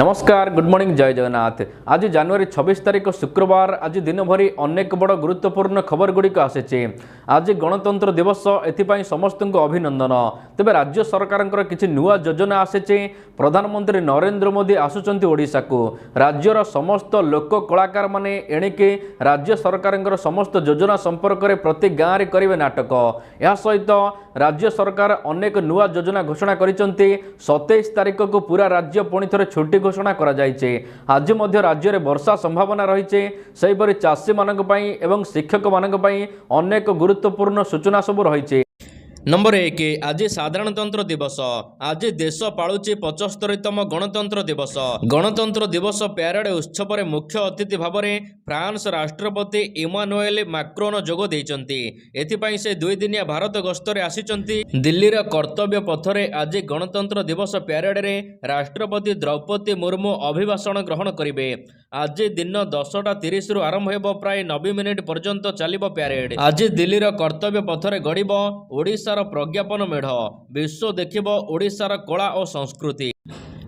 नमस्कार good morning जय जगन्नाथ। आज जनवरी 26 तारीख शुक्रवार। आज दिन भरी अनेक बड़ गुरुत्वपूर्ण खबर गुड़िक आसी। आज गणतंत्र दिवस, एथिपाई समस्त को अभिनंदन। तेबे राज्य सरकार किसी नुआ योजना आसी। प्रधानमंत्री नरेंद्र मोदी आसुचंती ओडिशा को। राज्यर समस्त लोक कलाकार माने एणिके राज्य सरकार समस्त योजना संपर्क में प्रति गाँव में करेंगे नाटक। यह सहित राज्य सरकार अनेक नुआ योजना घोषणा करिसेंती। 27 तारीख को पूरा राज्य पुणी थे छुट्टी घोषणा करा जायचे। आज मध्य राज्य में वर्षा संभावना रही। सेहीपरि चाषी मानक पई एवं शिक्षक मानक पई अनेक गुरुत्वपूर्ण सूचना सब रही। नंबर 1 आज साधारणतंत्र दिवस। आज देश पालुची 75तम गणतंत्र दिवस। गणतंत्र दिवस प्यारेड उत्सव में मुख्य अतिथि भाव में फ्रांस राष्ट्रपति इमानुएल मैक्रोन जोग देइचंती। एथिपाई से 2 दिनिया भारत गस्तरे आसिचंती। दिल्लीर कर्तव्य पथरे आज गणतंत्र दिवस प्यारेड रे राष्ट्रपति द्रौपदी मुर्मू अभिभाषण ग्रहण करिवे। आज दिन 10:30 रु आरंभ हेब, प्राय 90 मिनिट पर्यंत चलिब प्यारेड। आज दिल्लीर कर्तव्य पथरे गड़िब ओडिशार प्रज्ञापन मेढ़। विश्व देखिब ओडिशार कला और संस्कृति।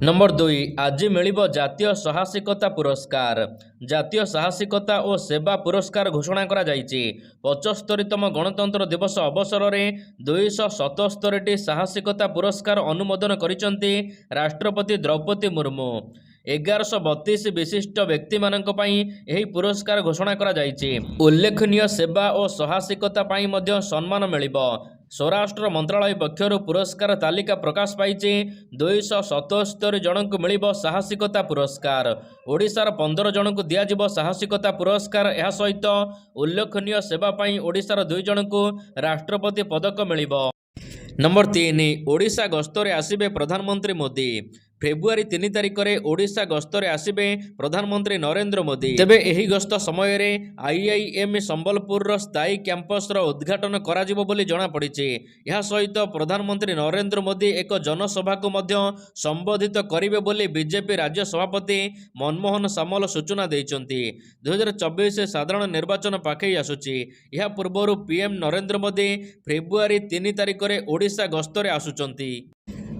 नंबर 2 आज मिलिब जातीय साहसिकता पुरस्कार। जातीय साहसिकता और सेवा पुरस्कार घोषणा करा जायछि। 75तम गणतंत्र दिवस अवसर में 277टी साहसिकता पुरस्कार अनुमोदन करिसंती राष्ट्रपति द्रौपदी मुर्मू। 1132 विशिष्ट व्यक्ति मानक पई एही पुरस्कार घोषणा करा जायछि। उल्लेखनीय सेवा और साहसिकता पई मध्य सम्मान मिलिबो। स्वराष्ट्र मंत्रालय पक्षर पुरस्कार तालिका प्रकाश पाई। 277 जन को मिल साहसिकता पुरस्कार। ओडिशार 15 जन को दियाजिब साहसिकता पुरस्कार। यह सहित उल्लेखनीय सेवा पाई ओडिशार 2 जन को राष्ट्रपति पदक मिलिबो। नंबर 3 ओडिशा गस्तरे आसिबे प्रधानमंत्री मोदी। फेब्रुआरी 3 तारिख में ओडिशा गस्तरे आसिबे प्रधानमंत्री नरेंद्र मोदी। तेबे एही गस्त समय रे आईआईएम संबलपुर स्थायी कैंपस उद्घाटन करा जिवो बोली जणा पड़िछि। यह सहित प्रधानमंत्री नरेंद्र मोदी एक जनसभा को मध्य संबोधित करिवे बोली बीजेपी राज्य सभापति मनमोहन सामल सूचना दैछंती। 2024 साधारण निर्वाचन पाखई आसुछि। यह पूर्व पीएम नरेंद्र मोदी फेब्रुआरी 3 तारिख में ओडिशा गस्तरे आसुचंती।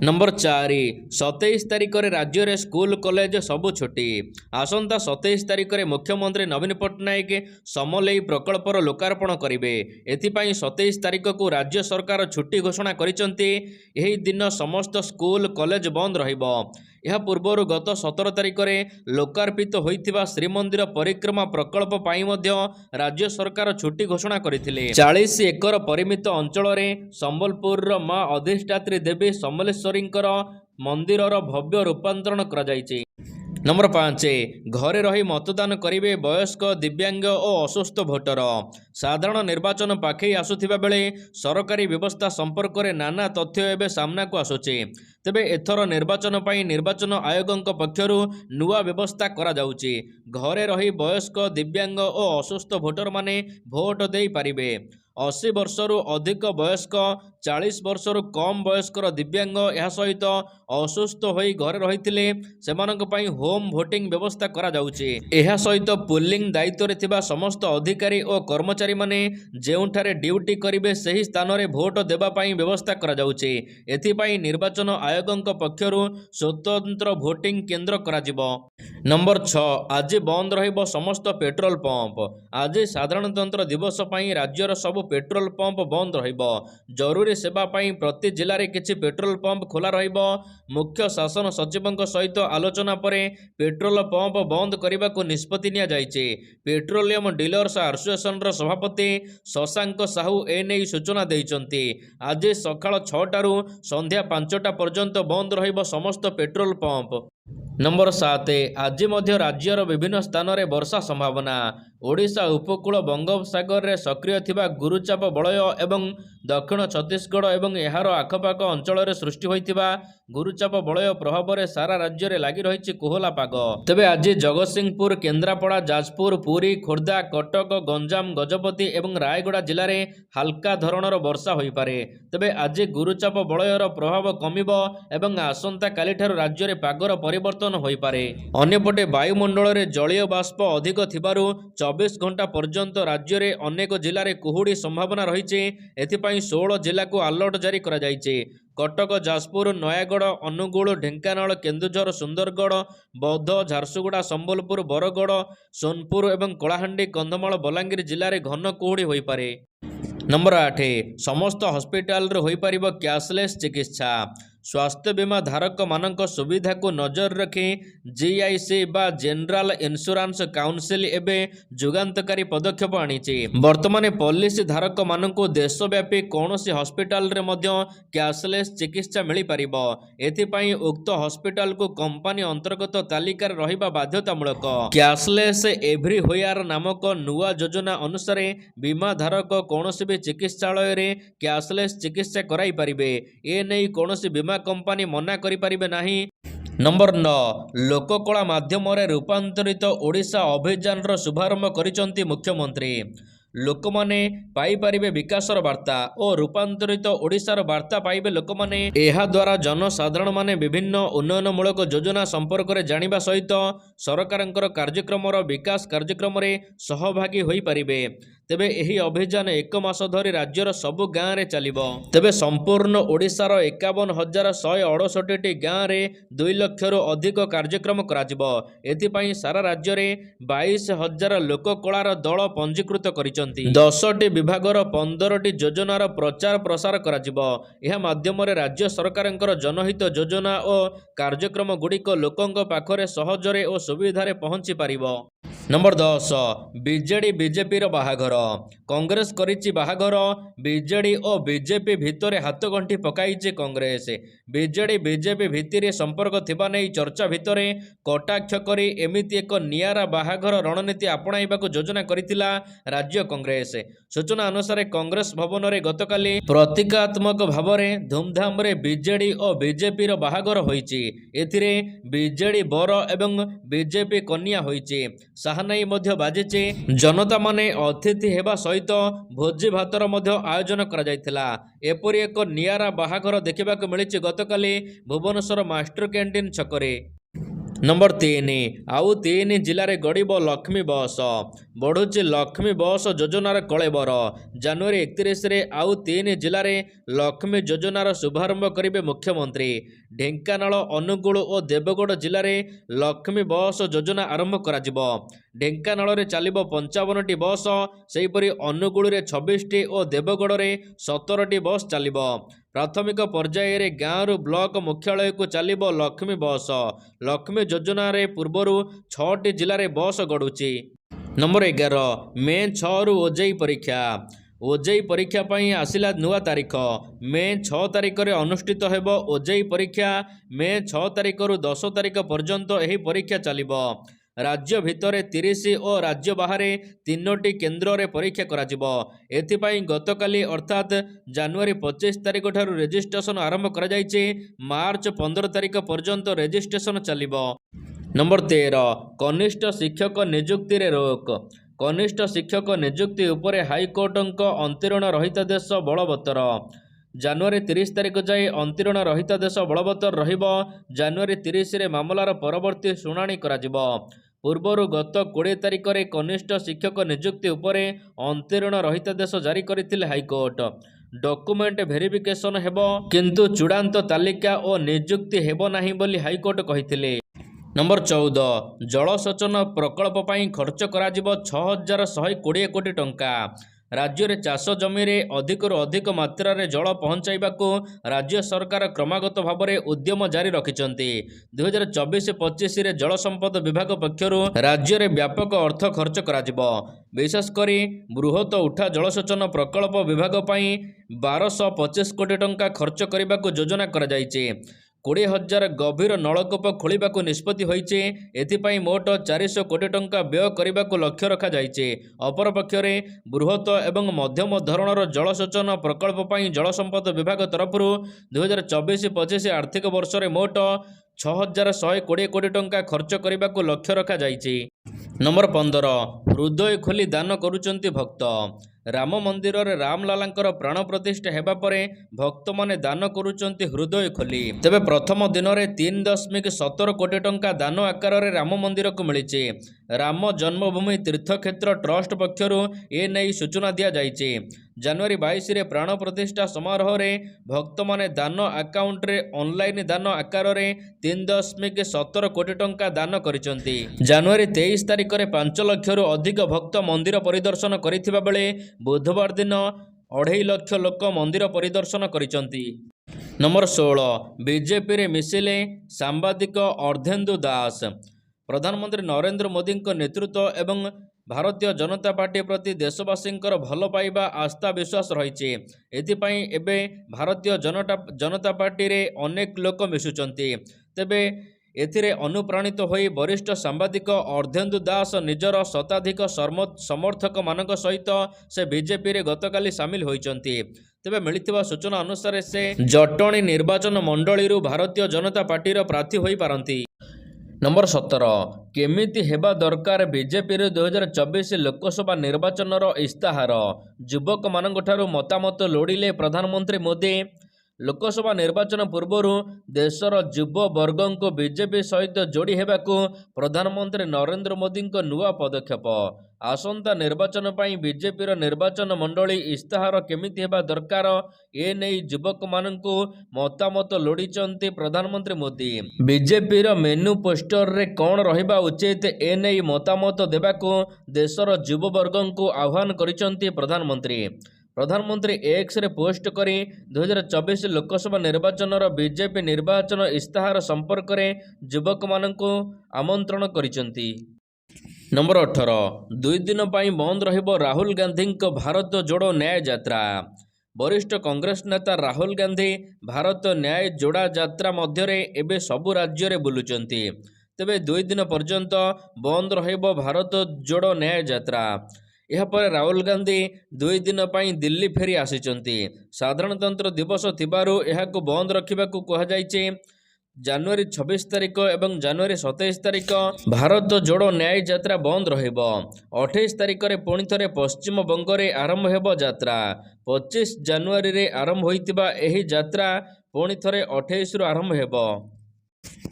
नंबर 4 27 तारिख में राज्य में स्कूल कॉलेज सबु छुट्टी। आसंता 27 तारिख में मुख्यमंत्री नवीन पट्टनायक समलेई प्रकल्पर लोकार्पण करेंगे। एथिपाई 27 तारिख को राज्य सरकार छुट्टी घोषणा करिसंती। एही दिन समस्त स्कूल कॉलेज बंद रहिबो। यह पूर्व गत 17 तारिख में लोकार्पित होइथिबा श्रीमंदिर परिक्रमा प्रकल्प पाई मध्य राज्य सरकार छुट्टी घोषणा करथिले। 40 एकर परिमित अंचल में संबलपुर मां अधिष्ठात्री देवी समलेश्वरींकर मंदिरर भव्य रूपांतरण करा जायछि। नंबर 5 घरे रही मतदान करेंगे वयस्क, दिव्यांग और असुस्थ भोटर। साधारण निर्वाचन पाखई आसुथिबा बेले सरकारी व्यवस्था संपर्क में नाना तथ्य एवं सामना को आसुचे। तेबे एथर निर्वाचन पाई निर्वाचन आयोग पक्षरु नुआ व्यवस्था करा जाउची। घरे रही वयस्क, दिव्यांग और असुस्थ भोटर माने भोट दे पारिबे। 80 वर्षरु अधिक वयस्क, 40 वर्षरु कम वयस्कर दिव्यांग, यह सहित असुस्थ होई घरे रहिथिले सेमानक पई होम भोटिंग व्यवस्था करा जाउची। यह सहित पुलिंग दायित्व रे थिबा समस्त अधिकारी और कर्मचारी माने जेउठारे ड्यूटी करिवे सही स्थान रे भोट देबा पई व्यवस्था करा जाउची। एथि पई निर्वाचन आयोगक पक्षरु स्वतंत्र भोटिंग केंद्र करा जिवो। नंबर 6 आज बंद रहिबो समस्त पेट्रोल पंप। आज साधारणतंत्र दिवस पई राज्यर सब पेट्रोल पंप बंद रहिबो। जरूरी सेवा पई प्रति जिले में किछि पेट्रोल पंप खोला रहिबो। मुख्य शासन सचिवक सहित आलोचना पर पेट्रोल पंप बंद करने को निष्पत्ति निया जायछि। पेट्रोलियम डीलर्स एसोसिएशन सभापति शशांक साहू एने सूचना दैछंती। आज सकाळ 6टारू संध्या 5टा पर्यंत बंद रहिबो समस्त पेट्रोल पंप। नंबर 7 आज मध्य राज्यर विभिन्न स्थान में वर्षा संभावना। ओडिशा उपकूल बंगोपसागर रे सक्रिय थिबा गुरुचाप बलय एवं दक्षिण छत्तीसगढ़ एवं एहार आखपाख अंचल में सृष्टि होइथिबा गुरुचाप बलय प्रभाव में सारा राज्य में लगी रही कोहला पाग। तेबे आज जगतसिंहपुर, केन्द्रापड़ा, जाजपुर, पुरी, खोर्धा, कटक, गंजाम, गजपति एवं रायगड़ा जिले में हल्का धरणर वर्षा होई पारे। तेबे आज गुरुचाप बलयर प्रभाव कमिबो एवं आसंता काली ठारू राज्य में पागर परिवर्तन होई पारे। अन्यपटे वायुमंडल में जलीय बाष्प अधिक थिबारु 24 घंटा पर्यंत राज्य में अनेक जिले में कुहुड़ी संभावना रही। एथिपाई 16 जिला को अलर्ट जारी करा जायछि। कटक, जाजपुर, नयागढ़, अनुगुल, ढेंकानाल, केन्दुझर, सुंदरगढ़, बौद्ध, झारसुगुड़ा, संबलपुर, बरगढ़, सोनपुर एवं कलाहांडी, कंधमाल, बलांगीर जिले में घन कुहुड़ी होई पारे। नंबर 8 समस्त हॉस्पिटल रे होई परिबो कैशलेस चिकित्सा। स्वास्थ्य बीमा धारक मानक सुविधा को नजर रखी जीआईसी बा जनरल इंश्योरेंस काउंसिल एबे जुगांतकारी पदक्षेप आनीछि। वर्तमान पॉलिसी धारक मानक देशव्यापी कौनसी हॉस्पिटल रे मध्य कैशलेस चिकित्सा मिली परिबो। एथिपाई उक्त हॉस्पिटल को कंपनी अंतर्गत तालिकार रहिबा बाध्यतामूलक। कैशलेस एवरीवेयर नामक नुआ योजना अनुसार बीमा धारक कौनसी भी चिकित्सालय रे कैशलेस चिकित्सा कराई परिबे। ए नै कौनसी बीमा कंपनी मना करि परिबे नाही। नंबर 9 लोककला माध्यम रूपांतरित ओडिशा अभियान रो शुभारंभ करिसंती मुख्यमंत्री। लोक माने पाई परिबे विकासर वार्ता और रूपांतरित ओडिशार वार्ता पाइबे लोक माने। एहा द्वारा जनसाधारण माने विभिन्न उन्नयनमूलक योजना संपर्क रे जानिबा सहित सरकारंकर कार्यक्रमर विकास कार्यक्रम रे सहभागी होई परिबे। तेबे एही अभियान 1 मास धरी राज्यर सबु गाँव रे चलिबो। तेबे संपूर्ण ओडिशार 51,168 गाँव रे 2 लाख रु अधिक कार्यक्रम कराजिबो। एथिपाई सारा राज्य रे 22,000 लोककलार दल पंजीकृत करिसंती। 10टी विभागर 15टी योजनार प्रचार प्रसार कराजिबो। एहा माध्यम रे राज्य सरकारंकर जनहित योजना और कार्यक्रम गुड़िक लोकंक पाखरे सहजरे और सुविधारे पहुंची पारिबो। नंबर 10 बीजेडी बीजेपी रो बाहाघर। कांग्रेस करिछि बाहाघर। बीजेडी और बीजेपी भितरे हाथ गंठी पकाइछि कांग्रेस। बीजेडी बीजेपी भितरे संपर्क थिबा नै चर्चा भितरे कटाक्ष करी एमिति एक नियारा बाहाघर रणनीति आपणाइबाकु योजना करिथिला राज्य कांग्रेस। सूचना अनुसार कांग्रेस भवन रे गतकाली प्रतीकात्मक भावरे धूमधाम रे बीजेडी और बीजेपी रो बाहाघर होईछि। एथिरे बीजेडी बर एवं बीजेपी कन्या होईछि। साहानाई मध्य बाजिछि। जनता माने अतिथि हेबा सहित भोजी भातर मध्य आयोजन करा जायथिला। एपरि एक नियारा बाहाघर देखिबाकु मिलिछि गतकाली भुवनेश्वर मास्टर कैंटीन छकरे। नंबर 3 आउ 3 जिले में गड़ब लक्ष्मी बस। बढ़ुची लक्ष्मी बस योजनार कलेबर। जनवरी 31 रे आउ 3 जिले में लक्ष्मी योजनार शुभारंभ करेंगे मुख्यमंत्री। ढेंकानाल, अनुगुल और देवगढ़ जिले में लक्ष्मी बस योजना आरंभ कराजिबो। ढेंकानाल रे चलिबो 55टी बस, सेहीपरि अनुगुल रे 26टी और देवगढ़ रे 17टी बस चलिबो। प्राथमिक पर्याय रे गाँव रु ब्लॉक मुख्यालय को चलिबो लक्ष्मी बस। लक्ष्मी योजना रे पूर्वरु 6टी जिले में बस गड़ुची। नंबर 11 मे 6 रु ओजेई परीक्षा। ओजेई परीक्षा पई आसिला नुआ तारीख। मे 6 तारीख रे अनुष्ठित हेबो ओजेई परीक्षा। मे 6 तारीख रु 10 तारीख पर्यंत एही परीक्षा चलिबो। राज्य भितर 30 और राज्य बाहर 3टी केन्द्र रे परीक्षा कराजिबो। एथिपाई गतकाली अर्थात जनवरी 25 तारीख ठारू रेजिस्ट्रेशन आरंभ करा जायछि। मार्च 15 तारीख पर्यंत रेजिस्ट्रेशन चलिबो। नंबर 13 कनिष्ठ शिक्षक नियुक्ति रे रोक। कनिष्ठ शिक्षक नियुक्ति उपरे हाईकोर्टक अंतरण रहितादेश बलवत्तर। जनवरी 30 तारीख जाए अंतरण रहितादेश बलवत्तर रहिबो। जनवरी 30 रे मामलार परवर्ती शुणाणी कराजिबो। पूर्वरु गत 20 तारीख रे कनिष्ठ शिक्षक नियुक्ति उपरे अंतरण रहितादेश जारी करथिले हाईकोर्ट। डॉक्यूमेंट वेरिफिकेशन हेबो किंतु चूड़ांत तालिका और नियुक्ति हेबो नाही बोली हाईकोर्ट कहिथिले। नंबर 14 जलसेचन प्रकल्प पई खर्च कराजिबो 6120 कोटी टंका। राज्य में चाष जमी रे अधिकरु अधिक मात्रा रे जल पहुंचाइबाकू राज्य सरकार क्रमागत भाव में उद्यम जारी रखिछंती। 2024-25 रे जल संपद विभाग पक्षरु राज्य में व्यापक अर्थ खर्च कराजिबो। विशेषकर बृहत उठा जलसेचन प्रकल्प विभाग पई 1225 कोटी टंका खर्च करने योजना करा जायछि। 20,000 गभीर नलकूप खोलिबाकू निष्पत्ति होईचे। एथिपाई मोट 400 कोटी टंका व्यय करने लक्ष्य रखा जायचे। अपरपक्ष बृहत एवं मध्यम धरणर जलसेचन प्रकल्प पई जल संपद विभाग तरफ 2024-25 आर्थिक वर्ष में मोट 6,120 कोटी टंका खर्च करने लक्ष्य रखा जायचे। नंबर 15 हृदय खोली दान करुचंती भक्त राम मंदिर रे रामलालांकर प्राण प्रतिष्ठा हेबा परे भक्त माने दान करुचंती हृदय खोली। तेबे प्रथम दिन में 3.17 कोटी टंका दान आकार रे राम मंदिर को मिली। राम जन्मभूमि तीर्थक्षेत्र ट्रस्ट पक्षरु ए नहीं सूचना दिया जाइए। जनवरी 22 रे प्राण प्रतिष्ठा समारोह रे भक्त माने दान अकाउंट रे ऑनलाइन दान आकार रे 3.17 कोटी टंका दान करिसंती। जनवरी 23 तारिख रे 5 लाख रु अधिक भक्त मंदिर परिदर्शन करिथिबा बेले बुधवार दिन 2.5 लाख लोक मंदिर परिदर्शन करिसंती। नंबर 16 बीजेपी रे मिसिले सांबादिक अर्धेन्दु दास। प्रधानमंत्री नरेंद्र मोदी नेतृत्व एवं भारतीय जनता पार्टी प्रति देशवासी भल पाइबा आस्था विश्वास रही। एथिपाई एबे भारतीय जनता पार्टी रे अनेक लोक मिशुचंती। तेबे एथिरे अनुप्राणित होई वरिष्ठ सांबादिक अर्धेन्दु दास निजर शताधिक समर्थक मानक सहित से बीजेपी रे गतकाली सामिल होइचंती। तेबे मिलिथिबा सूचना अनुसार से जटणी निर्वाचन मंडली भारतीय जनता पार्टी रो प्रार्थी होई पारंती। नंबर 17 केमिति हेबा दरकार बीजेपी रे 2024 लोकसभा निर्वाचन इस्ताहार। युवक मानक ठारू मतामत लोड़िले प्रधानमंत्री मोदी। लोकसभा निर्वाचन पूर्व देशर युव वर्ग को बीजेपी सहित जोड़ी हेबाकू प्रधानमंत्री नरेंद्र मोदी नुआ पदक्षेप। आसंता निर्वाचन पाई बीजेपी निर्वाचन मंडली इस्ताहार केमिति हेबा दरकार ए नहीं युवक मानकू मतामत लोड़ीचंती प्रधानमंत्री मोदी। बीजेपी मेनू पोस्टर रे कौन रहिबा उचित ए नहीं मतामत देबाकू देशर युव वर्ग को आह्वान करिसंती प्रधानमंत्री। प्रधानमंत्री एक्स रे पोस्ट करी 2024 लोकसभा निर्वाचन बीजेपी निर्वाचन इस्ताहार संपर्क रे युवक मानकू आमंत्रण करिसंती। नंबर 18 2 दिन पाई बंद रहिबो राहुल गांधी भारत जोड़ो न्याय यात्रा। वरिष्ठ कांग्रेस नेता राहुल गांधी भारत न्याय जोड़ा यात्रा मध्य एबे सबु राज्य रे बुलुचंती। तेबे 2 दिन पर्यंत बंद रहिबो भारत जोड़ो न्याय यात्रा। यापर राहुल गांधी 2 दिन पाई दिल्ली फेरी आसीचंती। साधारणतंत्र दिवस थिबारु एहाकु बंद रखिबाकु कहा जायछि। जनवरी 26 तारिख एवं जनवरी 27 तारिख भारत जोड़ो न्याय यात्रा बंद रहिबो। 28 तारिख रे पुणी थरे पश्चिम बंग रे आरंभ हेबो यात्रा। 25 जनवरी रे आरंभ होइतिबा एही यात्रा पुणी थरे 28 रु आरंभ हेबो।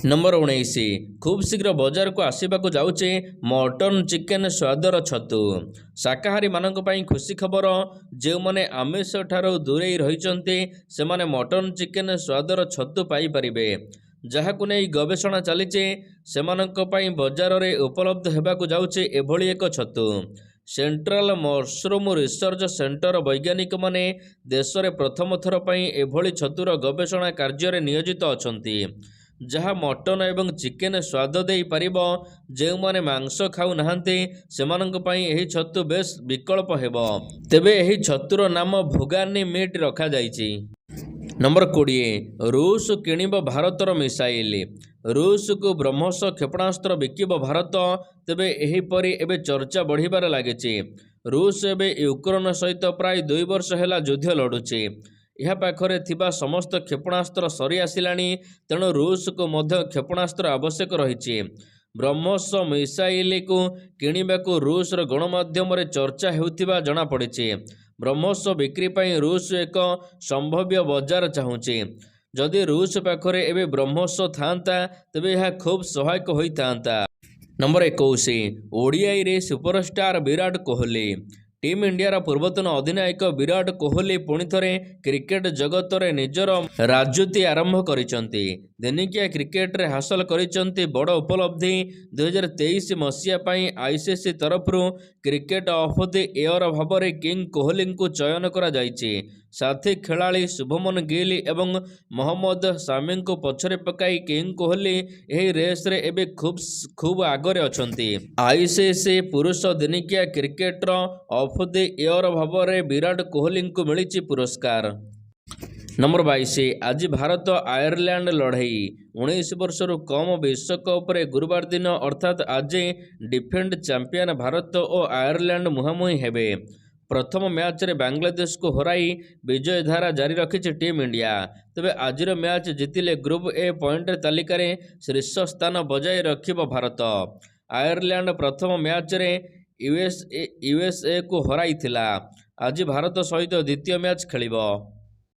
नंबर 19 खूब शीघ्र बाजार को आसवाक जाऊे मटन चिकेन स्वादर छतु। शाकाहारी मानक पई खुशी खबर। जो माने आमिष ठारो दूरे रहिचंती से माने मटन चिकेन स्वादर छतु पाई परिबे। जहाकु नै गवेषणा चलीचे सेमानक पई बाजार रे उपलब्ध हेबाकु जाऊे एभली एक छतु। सेंट्रल मशरूम रिसर्च सेंटर वैज्ञानिक माने देश रे प्रथम थर पई एभली छतुर गवेषणा कार्य रे नियोजित अछंती। जहाँ मटन एवं चिकेन स्वाद दे पारिबो। जो माने मांस खाऊ नाहांती सेमानक पई एही छतु बेस विकल्प हेबो। तेबे एही छतुर नाम भुगानी मीट रखा जाइछि। नंबर 20 रूस किणिब भारतर मिसाइल। रूस को ब्रह्मोस क्षेपणास्त्र बिकिब भारत। तेबे एहीपरि एबे चर्चा बढ़िबार लागिछि। रूस एबे यूक्रेन सहित प्राय 2 वर्ष हेला युद्ध लड़ुछि। यह पाखरे थिबा समस्त क्षेपणास्त्र सरी आसिलाणी। तेणु रूस को मध्य क्षेपणास्त्र आवश्यक रही। ब्रह्मोस मिसाइल को किणिबाकू रूस गणमाध्यम चर्चा हेउथिबा जणा पड़िछि। ब्रह्मोस बिक्री पई रूस एक संभाव्य बाजार चाहूछि। जदि रूस पाखरे एबे ब्रह्मोस थांता तेबे यह खूब सहायक होइतांता। नंबर 21 ओडीआई रे superstar Virat Kohli. Team India पूर्वतन अधिनायक विराट कोहली पुणी थरे क्रिकेट जगत रे निजर राजनीति आरंभ करिसंती। दिनिकिया क्रिकेट रे हासिल करिसंती बड़ उपलब्धि। 2023 मसीहा पई आईसीसी तरफरु क्रिकेट ऑफ द ईयर भाव में किंग कोहली को चयन करा जायछि। साथी खिलाड़ी शुभमन गिल एवं मोहम्मद शामी को पछरे पकाई किंग कोहली एही रेस रे एबे खूब आगरे अछंती। आईसीसी पुरुष दिनिकिया क्रिकेटर ऑफ द ईयर भाव में विराट कोहली को मिली पुरस्कार। नंबर 22 आज भारत आयरलैंड लड़ई 19 वर्ष कम विश्वकप रे गुरुवार दिन अर्थात आज डिफेंड चैंपियन भारत और आयरलैंड मुहांमुही हेबे। प्रथम मैच रे बांग्लादेश को हराई विजय धारा जारी रखी टीम इंडिया। तेबे आजिर मैच जितिले ग्रुप ए पॉइंट तालिकार शीर्ष स्थान बजाय रखिब भारत। ଆୟରଲ୍ୟାଣ୍ଡ ପ୍ରଥମ ମ୍ୟାଚ୍ରେ ୟୁଏସ୍ଏ କୁ ହରାଇଥିଲା। ଆଜି ଭାରତ ସହିତ ଦ୍ୱିତୀୟ ମ୍ୟାଚ୍ ଖେଳିବ।